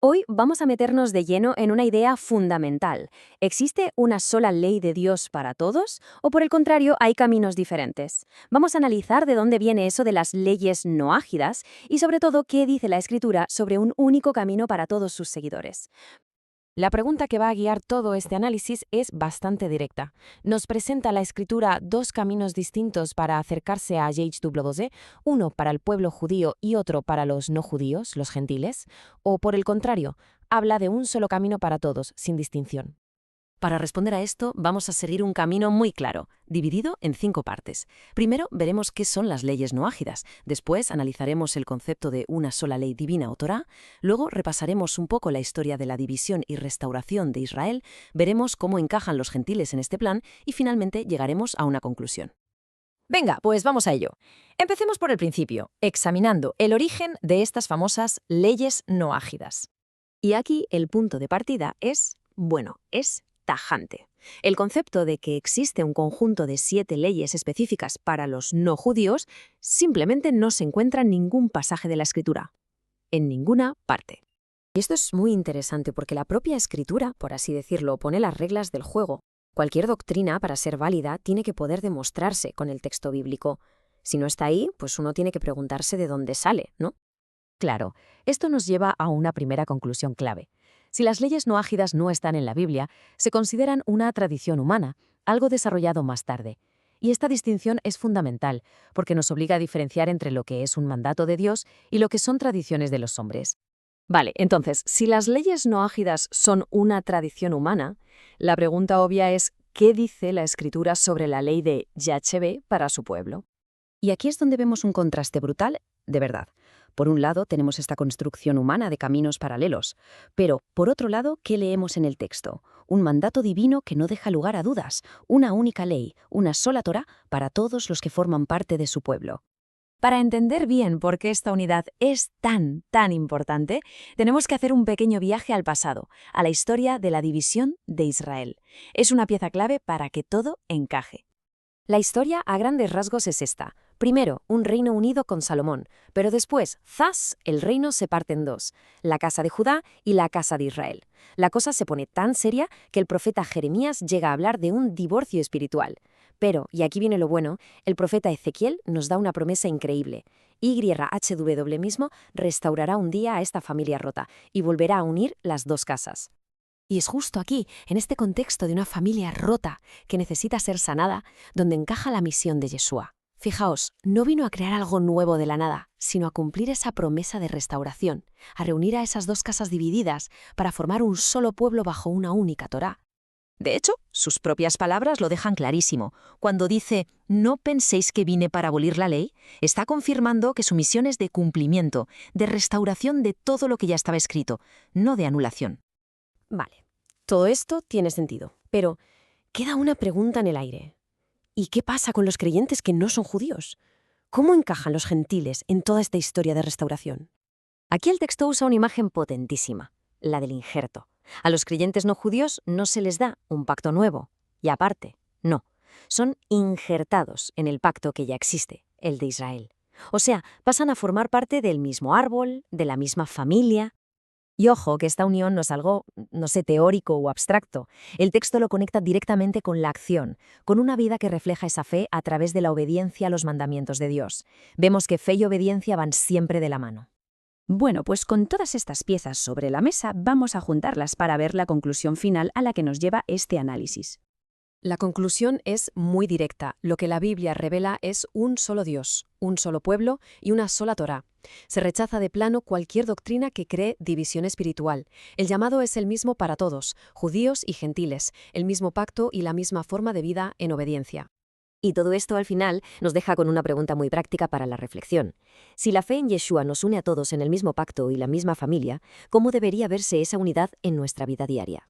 Hoy vamos a meternos de lleno en una idea fundamental. ¿Existe una sola ley de Dios para todos? ¿O por el contrario, hay caminos diferentes? Vamos a analizar de dónde viene eso de las leyes noágidas y sobre todo qué dice la Escritura sobre un único camino para todos sus seguidores. La pregunta que va a guiar todo este análisis es bastante directa. ¿Nos presenta la Escritura dos caminos distintos para acercarse a YHWH, uno para el pueblo judío y otro para los no judíos, los gentiles? ¿O por el contrario, habla de un solo camino para todos, sin distinción? Para responder a esto, vamos a seguir un camino muy claro, dividido en 5 partes. Primero, veremos qué son las leyes noágidas. Después, analizaremos el concepto de una sola ley divina o Torá. Luego, repasaremos un poco la historia de la división y restauración de Israel. Veremos cómo encajan los gentiles en este plan y, finalmente, llegaremos a una conclusión. Venga, pues vamos a ello. Empecemos por el principio, examinando el origen de estas famosas leyes noágidas. Y aquí el punto de partida es tajante. El concepto de que existe un conjunto de 7 leyes específicas para los no judíos simplemente no se encuentra en ningún pasaje de la Escritura. En ninguna parte. Y esto es muy interesante porque la propia Escritura, por así decirlo, pone las reglas del juego. Cualquier doctrina, para ser válida, tiene que poder demostrarse con el texto bíblico. Si no está ahí, pues uno tiene que preguntarse de dónde sale, ¿no? Claro, esto nos lleva a una primera conclusión clave. Si las leyes noágidas no están en la Biblia, se consideran una tradición humana, algo desarrollado más tarde. Y esta distinción es fundamental, porque nos obliga a diferenciar entre lo que es un mandato de Dios y lo que son tradiciones de los hombres. Vale, entonces, si las leyes noágidas son una tradición humana, la pregunta obvia es ¿qué dice la Escritura sobre la ley de Yahvé para su pueblo? Y aquí es donde vemos un contraste brutal, de verdad. Por un lado, tenemos esta construcción humana de caminos paralelos, pero, por otro lado, ¿qué leemos en el texto? Un mandato divino que no deja lugar a dudas, una única ley, una sola Torá para todos los que forman parte de su pueblo. Para entender bien por qué esta unidad es tan importante, tenemos que hacer un pequeño viaje al pasado, a la historia de la división de Israel. Es una pieza clave para que todo encaje. La historia a grandes rasgos es esta. Primero, un reino unido con Salomón, pero después, ¡zas!, el reino se parte en dos, la casa de Judá y la casa de Israel. La cosa se pone tan seria que el profeta Jeremías llega a hablar de un divorcio espiritual. Pero, y aquí viene lo bueno, el profeta Ezequiel nos da una promesa increíble. YHWH mismo restaurará un día a esta familia rota y volverá a unir las dos casas. Y es justo aquí, en este contexto de una familia rota que necesita ser sanada, donde encaja la misión de Yeshua. Fijaos, no vino a crear algo nuevo de la nada, sino a cumplir esa promesa de restauración, a reunir a esas dos casas divididas para formar un solo pueblo bajo una única Torá. De hecho, sus propias palabras lo dejan clarísimo. Cuando dice, no penséis que vine para abolir la ley, está confirmando que su misión es de cumplimiento, de restauración de todo lo que ya estaba escrito, no de anulación. Vale, todo esto tiene sentido, pero queda una pregunta en el aire. ¿Y qué pasa con los creyentes que no son judíos? ¿Cómo encajan los gentiles en toda esta historia de restauración? Aquí el texto usa una imagen potentísima, la del injerto. A los creyentes no judíos no se les da un pacto nuevo, y aparte, no, son injertados en el pacto que ya existe, el de Israel. O sea, pasan a formar parte del mismo árbol, de la misma familia. Y ojo, que esta unión no es algo, no sé, teórico o abstracto. El texto lo conecta directamente con la acción, con una vida que refleja esa fe a través de la obediencia a los mandamientos de Dios. Vemos que fe y obediencia van siempre de la mano. Bueno, pues con todas estas piezas sobre la mesa vamos a juntarlas para ver la conclusión final a la que nos lleva este análisis. La conclusión es muy directa. Lo que la Biblia revela es un solo Dios, un solo pueblo y una sola Torá. Se rechaza de plano cualquier doctrina que cree división espiritual. El llamado es el mismo para todos, judíos y gentiles, el mismo pacto y la misma forma de vida en obediencia. Y todo esto al final nos deja con una pregunta muy práctica para la reflexión. Si la fe en Yeshua nos une a todos en el mismo pacto y la misma familia, ¿cómo debería verse esa unidad en nuestra vida diaria?